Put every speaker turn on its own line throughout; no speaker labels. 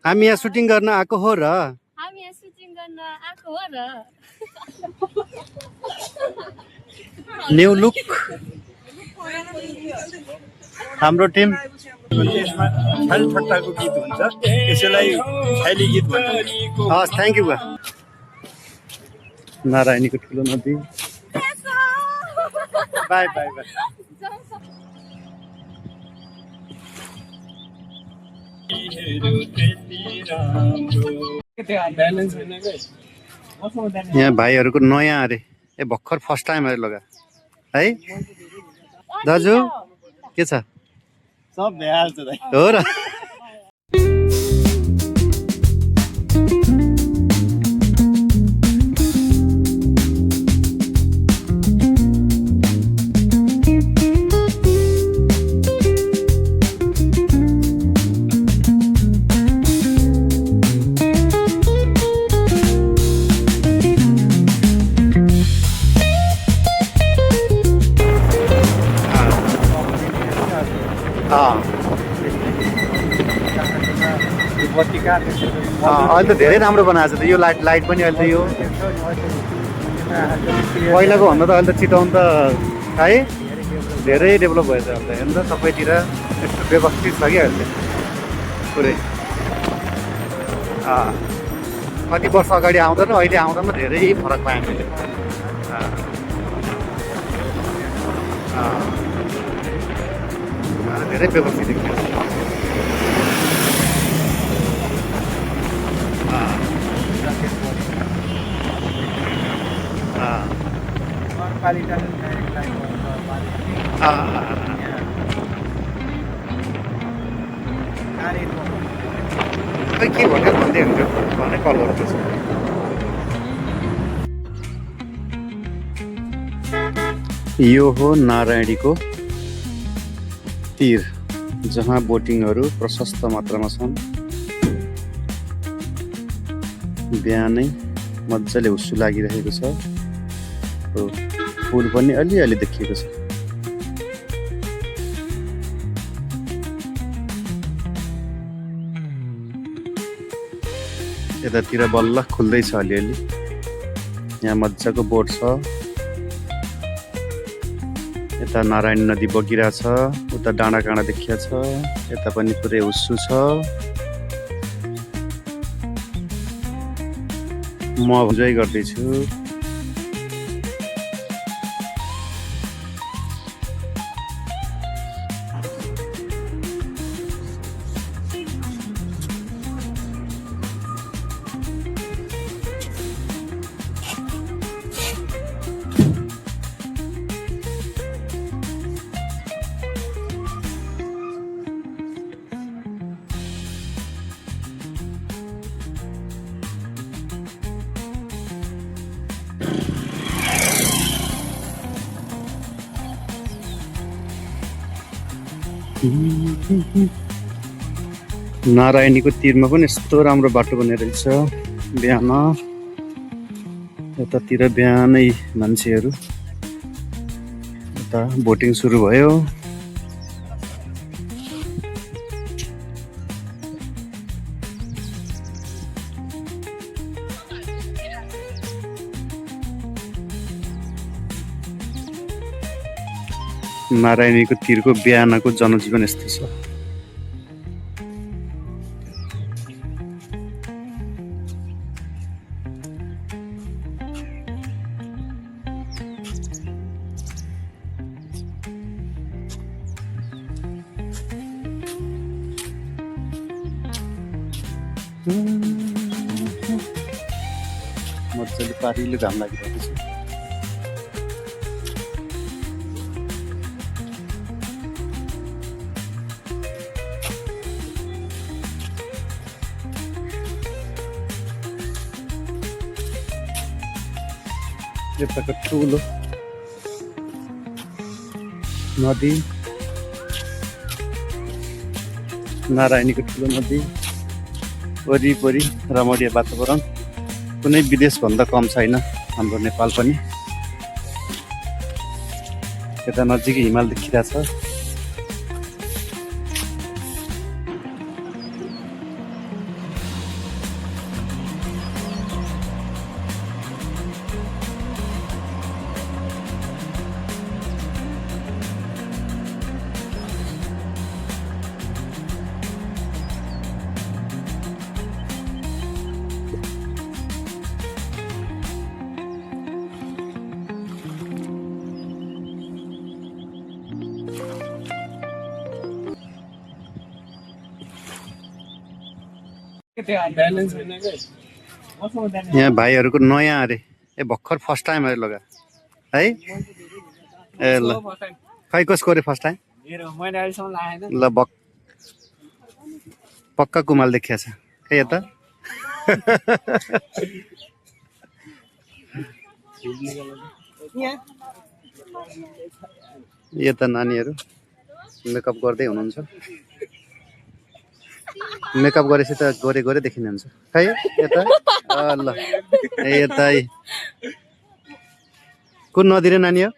हामी यहाँ सुटिङ गर्न आएको हो र
हामी यहाँ सुटिङ गर्न आएको हो र
न्यू लुक हाम्रो टिम
यसमा छाली ठट्टाको गीत हुन्छ यसैलाई छैली गीत भन्छ।
हस् थ्याङ्क यू बा नारायणीको ठुलो नदी बाई बाई बाई यहाँ भाइहरूको नयाँ अरे ए भर्खर फर्स्ट टाइम अरे लगा है दाजु के छ
सब भइहाल्छ दाइ।
हो र अहिले त धेरै राम्रो बनाएको छ त यो लाइट पनि अहिले त यो पहिलाको भन्दा त अहिले त चिटाउनु त है धेरै डेभलप भएछ अहिले त हेर्नु त सबैतिर यस्तो व्यवस्थित छ कि अहिले पुरै कति वर्ष अगाडि आउँदा र अहिले आउँदामा धेरै फरक पाएँ हामीले धेरै व्यवस्थित देखिन्छ खै के भनेर भन्दै हुन्थ्यो भने कल गर्दैछ यो हो नारायणीको तीर जहाँ बोटिङहरू प्रशस्त मात्रामा छन् बिहानै मजाले हुस्सु लागिरहेको छ फुल पनि अलिअलि देखिएको छ यतातिर बल्ल खुल्दैछ अलिअलि यहाँ मजाको बोट छ यता नारायण नदी बगिरहेछ उता डाँडा काँडा देखिया छ यता पनि पुरै हुस्सु छ म इन्जोय गर्दैछु नारायणीको तीरमा पनि यस्तो राम्रो बाटो बनेर रहेछ बिहान यतातिर बिहानै मान्छेहरू यता बोटिङ सुरु भयो नारायणीको तीरको बिहानको जनजीवन यस्तो छ मजाले पारिलो घाम लागिरहेको छ यताको ठुलो नदी नारायणीको ठुलो नदी वरिपरि रमणीय वातावरण कुनै विदेशभन्दा कम छैन हाम्रो नेपाल पनि यता नजिकै हिमाल देखिरहेछ यहाँ भाइहरूको नयाँ अरे ए भर्खर फर्स्ट टाइम अरे लगा है ए ल खै कसको अरे फर्स्ट टाइम ल पक्का कुमाल देखिया छ खै यता यता नानीहरू मेकअप गर्दै हुनुहुन्छ मेकअप गरेपछि त गोरे गोरे देखिने हुन्छ खै यता ल यता कुन नदी रे नानी हो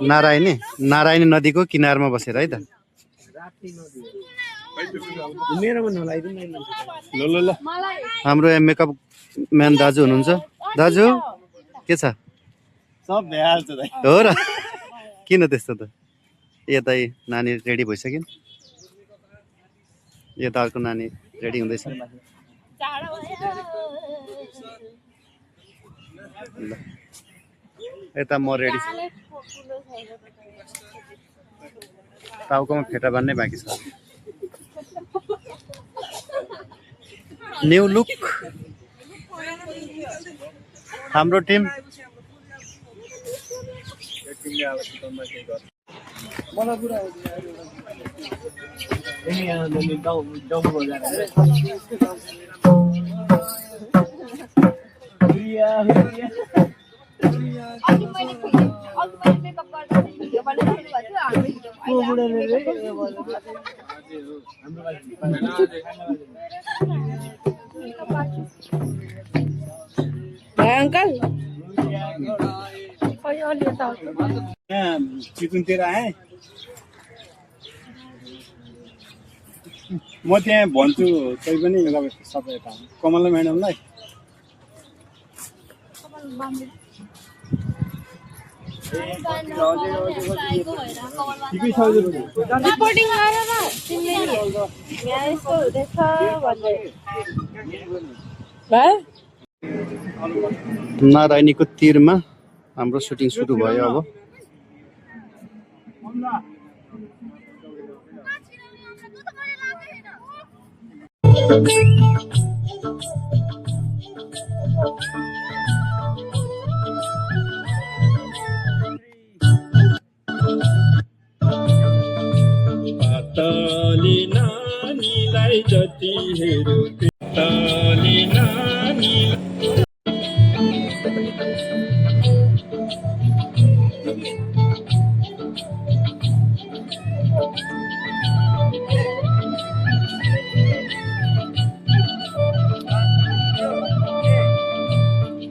नारायणी नदीको किनारमा बसेर है त हाम्रो यहाँ मेकअप म्यान दाजु हुनुहुन्छ दाजु के छ हो र किन त्यस्तो त यता नानी रेडी भइसक्यो यता अर्को नानी रेडी हुँदैछ ल यता म रेडी छु टाउकोमा फेटा बान्नै बाँकी छ न्यू लुक हाम्रो टिम
अंकल
चिकुनतिर आएँ म त्यहाँ भन्छु तै पनि सबै यता कमला म्याडमलाई
नारायणीको तीरमा हाम्रो सुटिङ सुरु भयो अब
पातली नानीलाई जति हेऱ्यो पातली नानी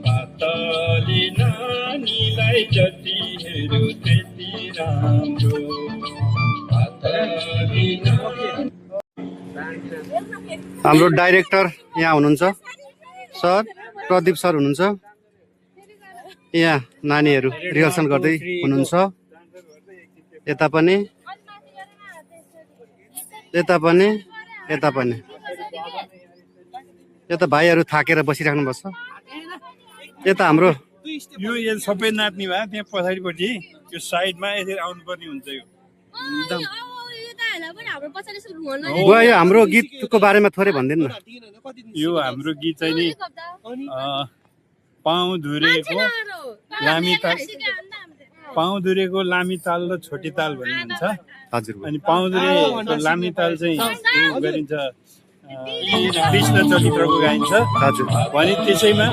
पातली नानीलाई जति हेऱ्यो त्यति राम्रो
हाम्रो डाइरेक्टर यहाँ हुनुहुन्छ सर प्रदीप सर हुनुहुन्छ यहाँ नानीहरू रिहर्सल गर्दै हुनुहुन्छ यता पनि यता भाइहरू थाकेर बसिराख्नुपर्छ यता हाम्रो
यो सबै नाच्ने भए त्यहाँ पछाडिपट्टि यो साइडमा यसरी आउनुपर्ने हुन्छ यो
यो हाम्रो गीतको बारेमा थोरै भनिदिनु न
यो हाम्रो गीत चाहिँ नि पाउ धुरेको लामी ताल र छोटी ताल भन्ने हुन्छ
हजुर
अनि पाउ धुरेको लामी ताल चाहिँ गरिन्छ कृष्ण चरित्रको गाइन्छ
हजुर
भने त्यसैमा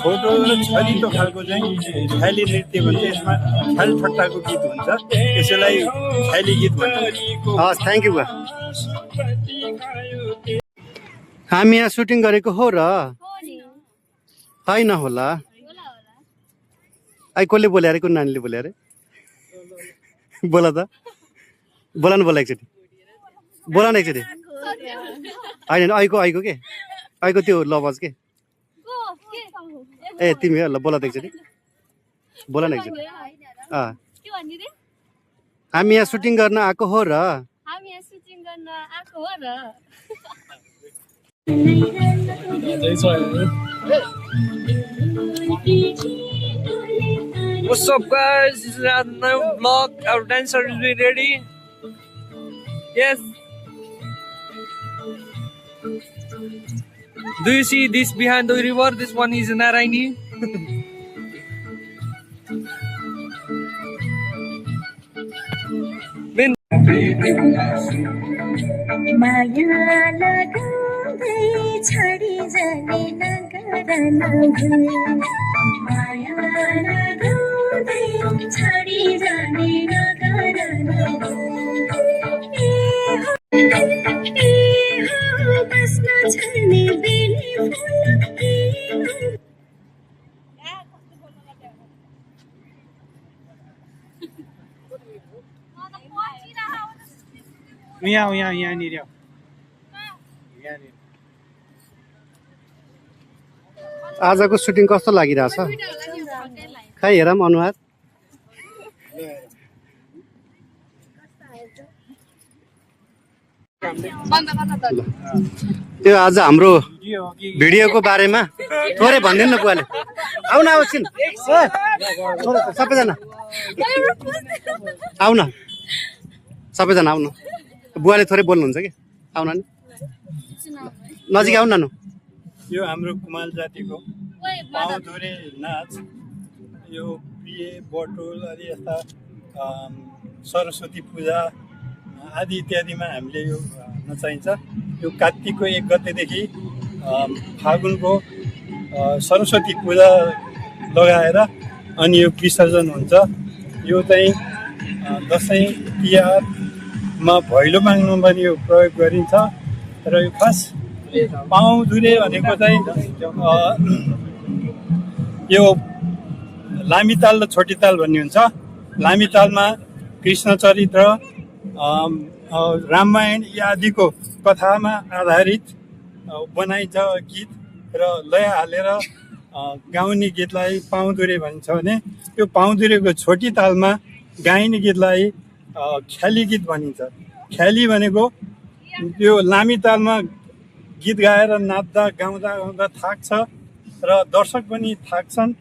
छोटो र छरितो खालको चाहिँ ख्याली नृत्य भन्छ यसमा ख्याल ठट्टाको गीत हुन्छ यसैलाई ख्याली गीत भन्छ
हस् थ्याङ्क यू हामी यहाँ सुटिङ गरेको हो र होइन होला कसले बोले अरे कुन नानीले बोले अरे बोला त बोला न बोला एकचोटि बोला न एकचोटि होइन ऐको के ऐको त्यो लभज के ए तिमी हो ल बोला त एकचोटि बोला न एकचोटि हामी यहाँ सुटिङ गर्न आएको हो र
What's up, guys? This is our new vlog. Our dancer will be ready. Yes. Do you see this behind the river? This one is Naraini. Then
माया लगाउँदै छडी जाने नगरन भुल माया लगाउँदै छडी जाने नगरन ए हो बस्न छर्ने बेली फुल
यहाँनिर
आजको सुटिङ कस्तो लागिरहेछ खै हेरौँ अनुहार त्यो आज हाम्रो भिडियोको बारेमा थोरै भनिदिनु न बुवाले आउ न एकछिन सबैजना आउ न सबैजना आउनु बुवाले थोरै बोल्नुहुन्छ कि आउन नि नजिक आउन न
यो हाम्रो कुमाल जातिको पाउँधुरे नाच यो प्रिय बटुल अनि यस्ता सरस्वती पूजा आदि इत्यादिमा हामीले यो नचाहिन्छ यो कार्तिकको 1 गतेदेखि फागुनको सरस्वती पूजा लगाएर अनि यो विसर्जन हुन्छ यो चाहिँ दसैँ तिहारमा भैलो माग्नु पनि यो प्रयोग गरिन्छ र यो खास पाउँधुरे भनेको चाहिँ यो लामी ताल र छोटी ताल भन्ने हुन्छ लामी तालमा कृष्ण चरित्र रामायण आदिको कथामा आधारित बनाइन्छ गीत र लय हालेर गाउने गीतलाई पाउँधुरे भनिन्छ भने यो पाउँधुरेको छोटी तालमा गाइने गीतलाई ख्याली गीत भनिन्छ ख्याली भनेको यो लामी तालमा गीत गाएर नाच्दा गाउँदा गाउँदा थाक्छ र दर्शक पनि थाक्छन्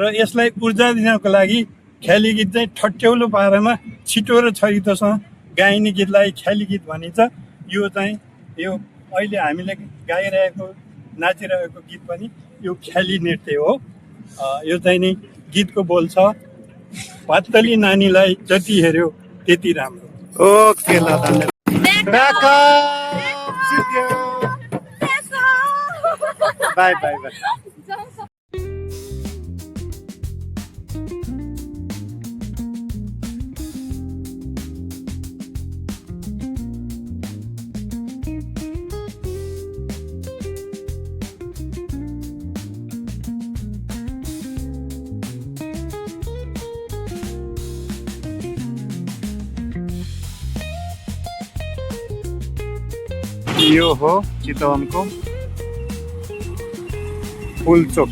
र यसलाई ऊर्जा दिनको लागि ख्याली गीत चाहिँ ठट्यौलो पारामा छिटो र छरितोसँग गाइने गीतलाई ख्याली गीत भनिन्छ यो चाहिँ यो अहिले हामीले गाइरहेको नाचिरहेको गीत पनि यो ख्याली नृत्य हो यो चाहिँ नि गीतको बोल छ पातली नानीलाई जति हेऱ्यो त्यति राम्रो
ओके ल धन्यवाद बाई बाई बाई यो हो चितवनको पुलचोक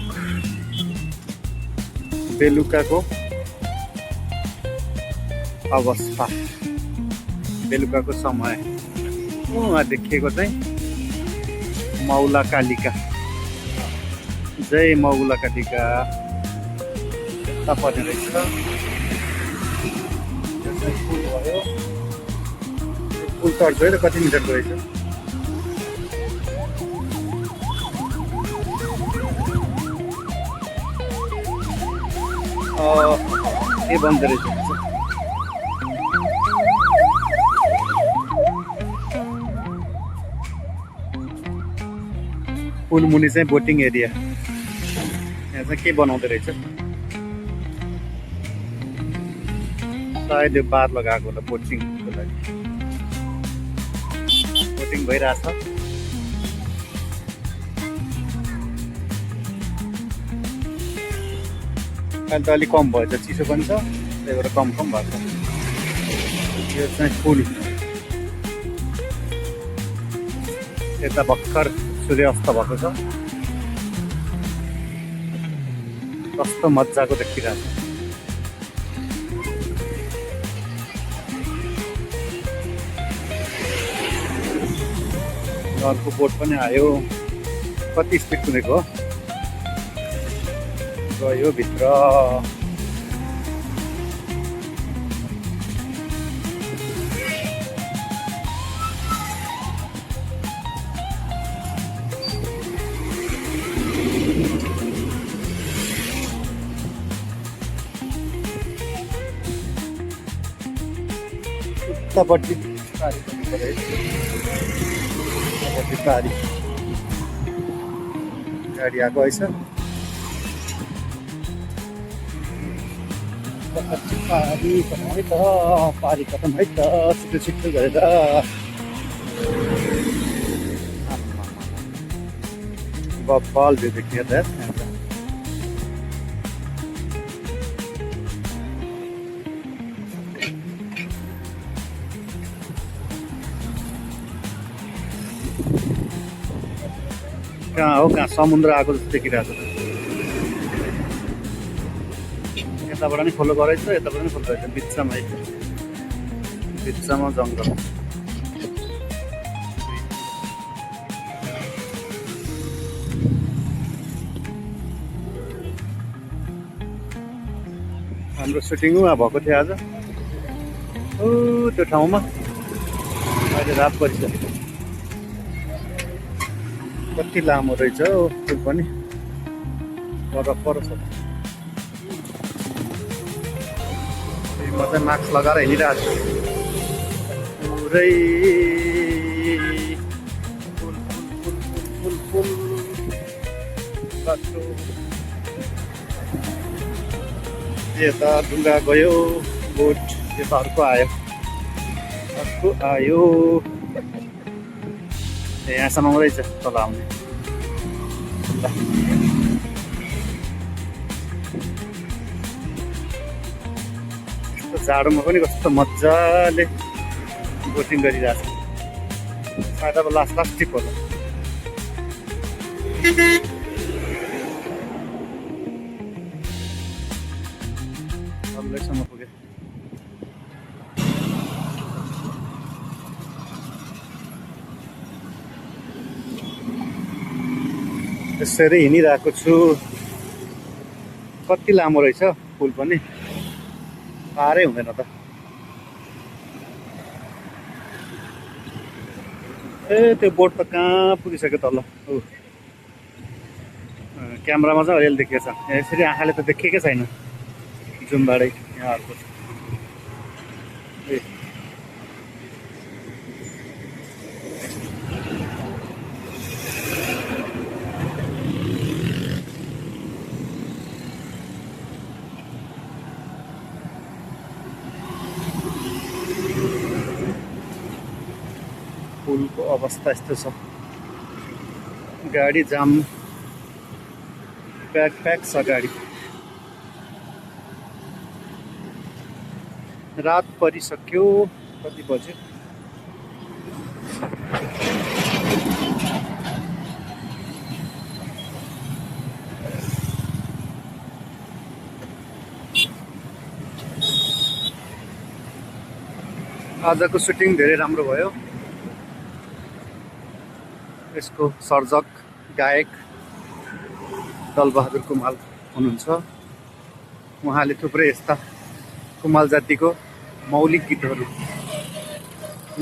बेलुकाको अवस्था बेलुकाको समय उहाँ देखिएको चाहिँ मौला कालिका जय मौला कालिका पर्ने रहेछ पुल भयो पुल चढ्छ है त कति मिटरको रहेछ के भन्दो रहेछ पुल मुनि चाहिँ बोटिङ एरिया यहाँ चाहिँ के बनाउँदो रहेछ सायद यो बार लगाएको होला बोटिङको लागि बोटिङ भइरहेछ अहिले त अलिक कम भएछ चिसो पनि छ त्यही भएर कम भएको यो चाहिँ पुल यता भर्खर सूर्यास्त भएको छ कस्तो मजाको देखिरहेको छ अर्को बोट पनि आयो कति स्पिड कुदेको हो गयो भित्र यतापट्टि पारी पनि परेछ। यतापट्टि पारी गाडी आएको रहेछ। पारी खतम है त, पारी खतम है त, छिटो छिटो गरेर। बल भ्यू देखियो त कहाँ हो, कहाँ समुद्र आएको जस्तो देखिरहेको छ। यताबाट नि खोलो गरेछ, यताबाट नि खोलो रहेछ, बिचमा बिचमा जङ्गल। हाम्रो सुटिङ उहाँ भएको थियो आज, त्यो ठाउँमा। अहिले रात परिसक्यो। कति लामो रहेछ हौ पुल पनि, पर छ। म चाहिँ मास्क लगाएर हिँडिरहेको छु। पुरै पुल बाटो। यता ढुङ्गा गयो, बोट यता अर्को आयो। यहाँसम्म रहेछ तल आउने। जाडोमा पनि कस्तो मजाले बोटिङ गरिरहेछ। सायद अब लास्ट टिप होला। तल्लैसम्म पुग्यो। त्यसरी हिँडिरहेको छु। कति लामो रहेछ पुल पनि, पारै हुँदैन त। त्यो बोट त कहाँ पुगिसक्यो तल। क्यामेरामा चाहिँ अलिअलि देखिएको छ, यसरी आँखाले त देखेकै छैन। जुमबाडै यहाँ अर्को छ। पुलको अवस्था यस्तो छ। गाडी जाम, प्याक छ गाडी। रात परिसक्यो। कति बज्यो? आजको सुटिङ धेरै राम्रो भयो। यसको सर्जक गायक दलबहादुर कुमाल हुनुहुन्छ। उहाँले थुप्रै यस्ता कुमाल जातिको मौलिक गीतहरू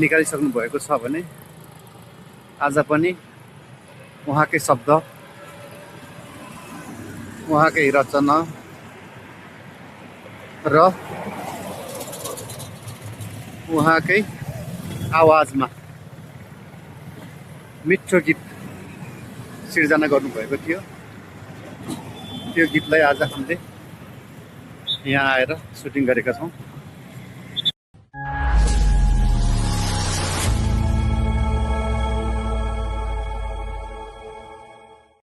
निकालिसक्नु भएको छ भने आज पनि उहाँकै शब्द, उहाँकै रचना र उहाँकै आवाजमा मिठो गीत सिर्जना गर्नुभएको थियो। त्यो गीतलाई आज हामीले यहाँ आएर सुटिङ गरेका छौँ।